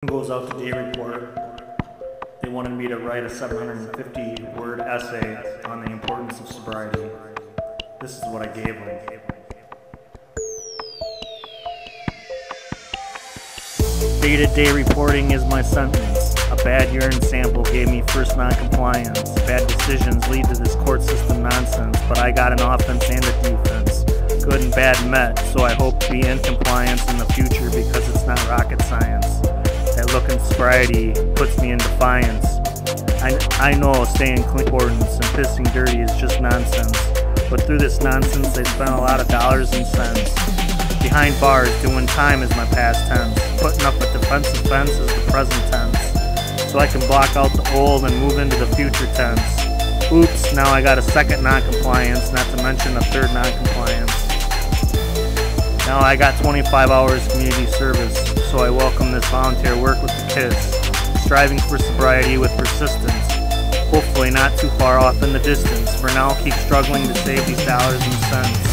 Goes out to day report. They wanted me to write a 750-word essay on the importance of sobriety. This is what I gave them. Day-to-day reporting is my sentence. A bad urine sample gave me first non-compliance. Bad decisions lead to this court system nonsense, but I got an offense and a defense. Good and bad met, so I hope to be in compliance in the future because it's not rocket science. That look in sobriety puts me in defiance. I know staying clean importance and pissing dirty is just nonsense, but through this nonsense I spent a lot of dollars and cents. Behind bars, doing time is my past tense. Putting up a defensive fence is the present tense. So I can block out the old and move into the future tense. Oops, now I got a second non-compliance, not to mention a third non-compliance. Now I got 25 hours community service, so I welcome this volunteer work with the kids. Striving for sobriety with persistence. Hopefully not too far off in the distance. For now, keep struggling to save these dollars and cents.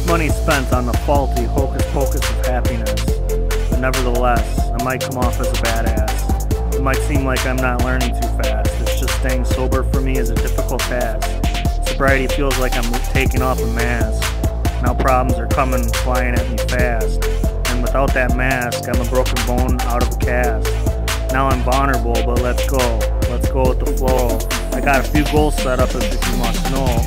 Money spent on the faulty hocus pocus of happiness, but nevertheless, I might come off as a badass. It might seem like I'm not learning too fast. It's just staying sober for me is a difficult task. Sobriety feels like I'm taking off a mask. Now problems are coming flying at me fast, and without that mask, I'm a broken bone out of a cast. Now I'm vulnerable, but let's go with the flow. I got a few goals set up if you must know.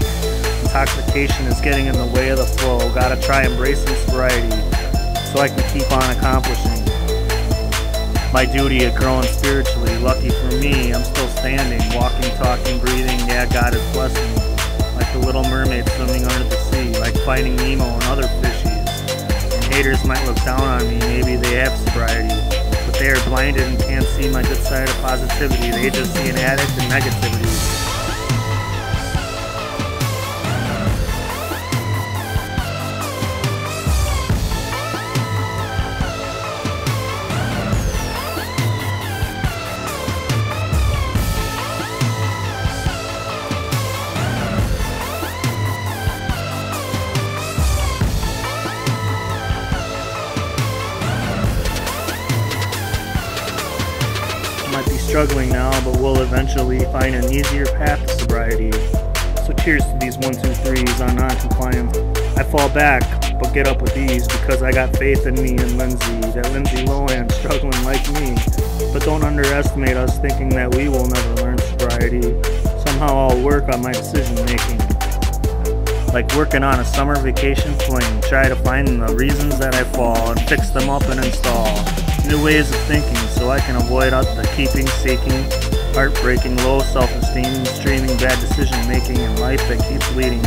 Intoxication is getting in the way of the flow. Gotta try embracing sobriety so I can keep on accomplishing my duty of growing spiritually. Lucky for me, I'm still standing, walking, talking, breathing. Yeah, God is blessing me. Like the little mermaid swimming under the sea, like Finding Nemo and other fishies. And haters might look down on me, maybe they have sobriety, but they are blinded and can't see my good side of positivity. They just see an addict and negativity. 'Might be struggling now, but will eventually find an easier path to sobriety. So cheers to these 1, 2, 3s on non-compliance. I fall back, but get up with ease because I got faith in me and Lindsay. That Lindsay Lohan's struggling like me. But don't underestimate us thinking that we will never learn sobriety. Somehow I'll work on my decision making. Like working on a summer vacation fling. Try to find the reasons that I fall and fix them up and install new ways of thinking so I can avoid the keeping, seeking, heartbreaking, low self-esteem, streaming bad decision-making in life that keeps leading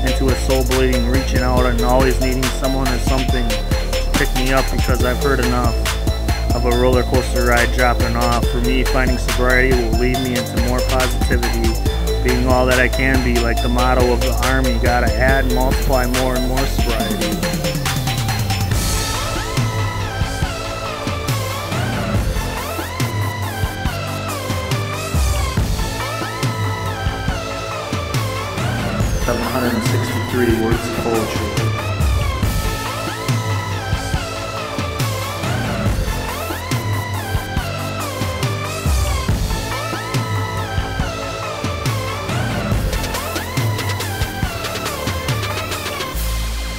into a soul bleeding, reaching out and always needing someone or something to pick me up because I've heard enough of a roller coaster ride dropping off. For me, finding sobriety will lead me into more positivity, being all that I can be, like the motto of the Army, gotta add and multiply more and more sobriety. "763 words of poetry."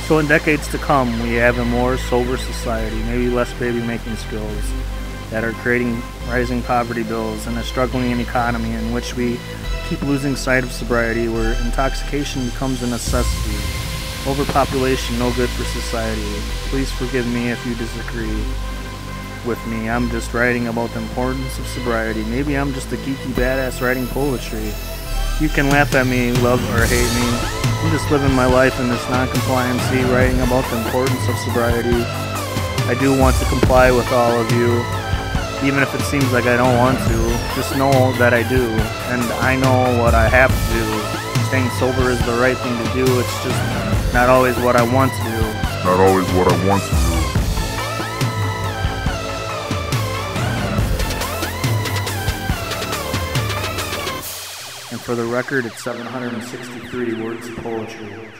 So in decades to come, we have a more sober society, maybe less baby-making skills, that are creating rising poverty bills and a struggling economy in which we keep losing sight of sobriety, where intoxication becomes a necessity. Overpopulation, no good for society. Please forgive me if you disagree with me. I'm just writing about the importance of sobriety. Maybe I'm just a geeky badass writing poetry. You can laugh at me, love or hate me. I'm just living my life in this non-compliancy, writing about the importance of sobriety. I do want to comply with all of you. Even if it seems like I don't want to, just know that I do, and I know what I have to do. Staying sober is the right thing to do, it's just not always what I want to do. Not always what I want to do. And for the record, it's 763 words of poetry.